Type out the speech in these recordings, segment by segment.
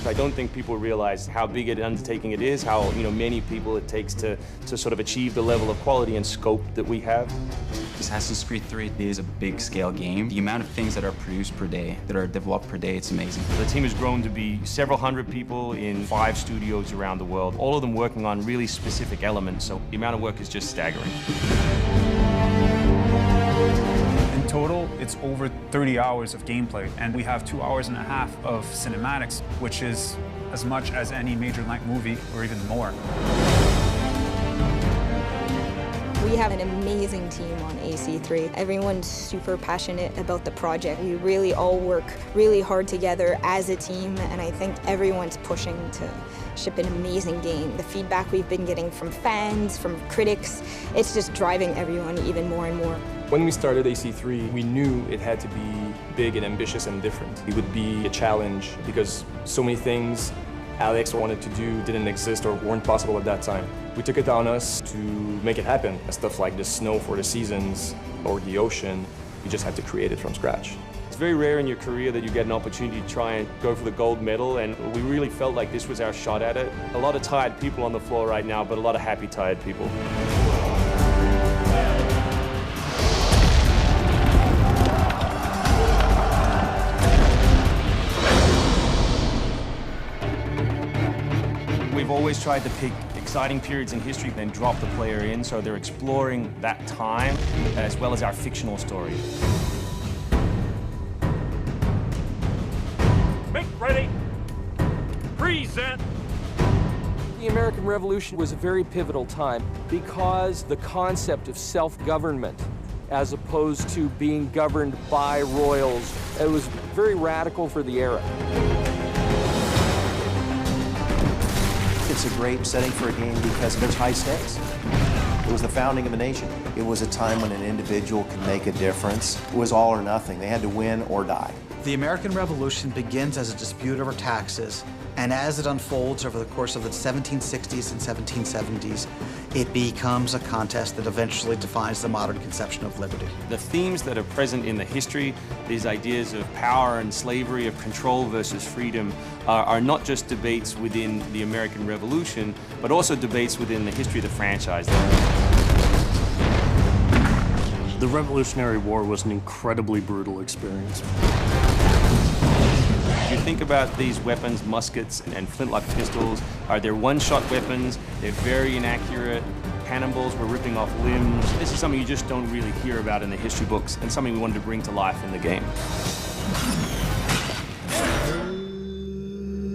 I don't think people realize how big an undertaking it is, how many people it takes to sort of achieve the level of quality and scope that we have. Assassin's Creed 3 is a big-scale game. The amount of things that are produced per day, that are developed per day, it's amazing. The team has grown to be several hundred people in 5 studios around the world, all of them working on really specific elements, so the amount of work is just staggering. In total, it's over 30 hours of gameplay, and we have 2.5 hours of cinematics, which is as much as any major length movie, or even more. We have an amazing team on AC3. Everyone's super passionate about the project. We really all work really hard together as a team, and I think everyone's pushing to ship an amazing game. The feedback we've been getting from fans, from critics, it's just driving everyone even more and more. When we started AC3, we knew it had to be big and ambitious and different. It would be a challenge because so many things Alex wanted to do didn't exist or weren't possible at that time. We took it on us to make it happen. Stuff like the snow for the seasons or the ocean, we just had to create it from scratch. It's very rare in your career that you get an opportunity to try and go for the gold medal, and we really felt like this was our shot at it. A lot of tired people on the floor right now, but a lot of happy, tired people. We've always tried to pick exciting periods in history, then drop the player in, so they're exploring that time as well as our fictional story. Make ready. Present. The American Revolution was a very pivotal time because the concept of self-government, as opposed to being governed by royals, it was very radical for the era. It's a great setting for a game because there's high stakes. It was the founding of a nation. It was a time when an individual could make a difference. It was all or nothing. They had to win or die. The American Revolution begins as a dispute over taxes, and as it unfolds over the course of the 1760s and 1770s, it becomes a contest that eventually defines the modern conception of liberty. The themes that are present in the history, these ideas of power and slavery, of control versus freedom, are not just debates within the American Revolution, but also debates within the history of the franchise. The Revolutionary War was an incredibly brutal experience. You think about these weapons, muskets and flintlock pistols, they're one-shot weapons, they're very inaccurate, cannonballs were ripping off limbs. This is something you just don't really hear about in the history books, and something we wanted to bring to life in the game.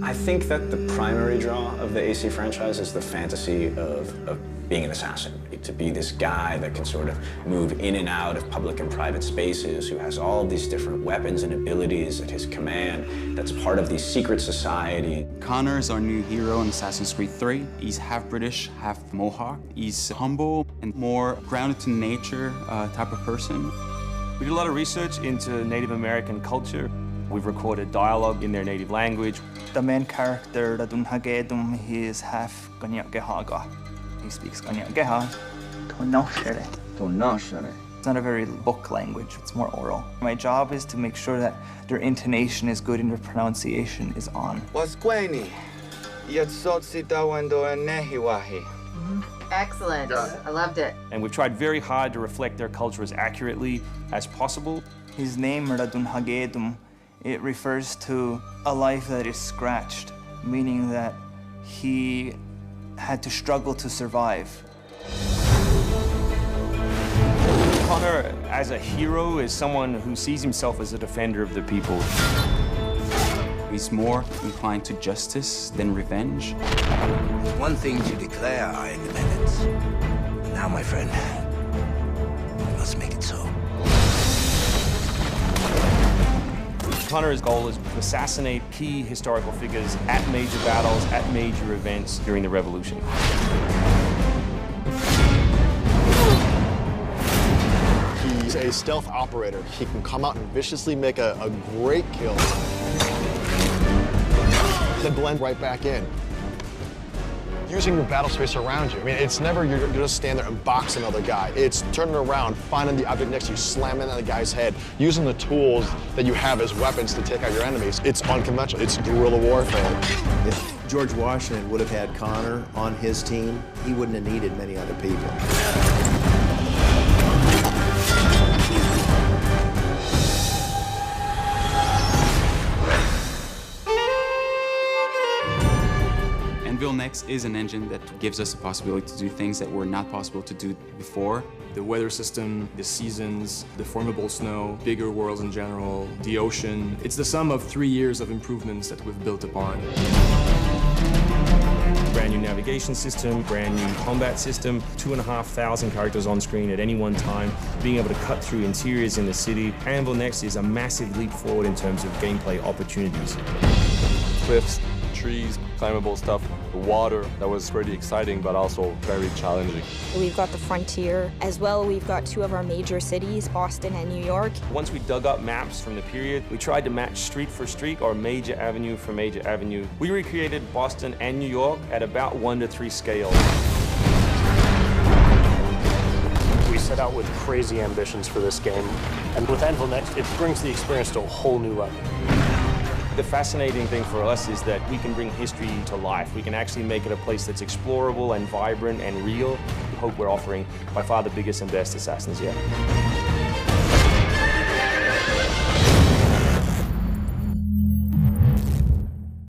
I think that the primary draw of the AC franchise is the fantasy of being an assassin. To be this guy that can sort of move in and out of public and private spaces, who has all of these different weapons and abilities at his command, that's part of the secret society. Connor is our new hero in Assassin's Creed 3. He's half British, half Mohawk. He's humble and more grounded to nature type of person. We did a lot of research into Native American culture. We've recorded dialogue in their native language. The main character, Radun Hagedum, he is half Ganyagehaga. He speaks Ganyageha. It's not a very book language, it's more oral. My job is to make sure that their intonation is good and their pronunciation is on. Excellent. I loved it. And we've tried very hard to reflect their culture as accurately as possible. His name, Radun Hagedum, it refers to a life that is scratched, meaning that he had to struggle to survive. Connor, as a hero, is someone who sees himself as a defender of the people. He's more inclined to justice than revenge. One thing to declare our independence. Now, my friend, we must make it so. Connor's goal is to assassinate key historical figures at major battles, at major events during the Revolution. He's a stealth operator. He can come out and viciously make a great kill, then blend right back in. using your battle space around you. I mean, it's never you're just stand there and box another guy. It's turning around, finding the object next to you, slamming on the guy's head, using the tools that you have as weapons to take out your enemies. It's unconventional. It's guerrilla warfare. If George Washington would have had Connor on his team, he wouldn't have needed many other people. Anvil Next is an engine that gives us the possibility to do things that were not possible to do before. The weather system, the seasons, the formable snow, bigger worlds in general, the ocean. It's the sum of 3 years of improvements that we've built upon. Brand new navigation system, brand new combat system, 2,500 characters on screen at any one time, being able to cut through interiors in the city. Anvil Next is a massive leap forward in terms of gameplay opportunities. Cliffs, trees, climbable stuff, the water, that was pretty exciting but also very challenging. We've got the frontier. As well, we've got two of our major cities, Boston and New York. Once we dug up maps from the period, we tried to match street for street or major avenue for major avenue. We recreated Boston and New York at about 1:3 scale. We set out with crazy ambitions for this game, and with Anvil Next, it brings the experience to a whole new level. The fascinating thing for us is that we can bring history to life. We can actually make it a place that's explorable and vibrant and real. We hope we're offering by far the biggest and best Assassins yet.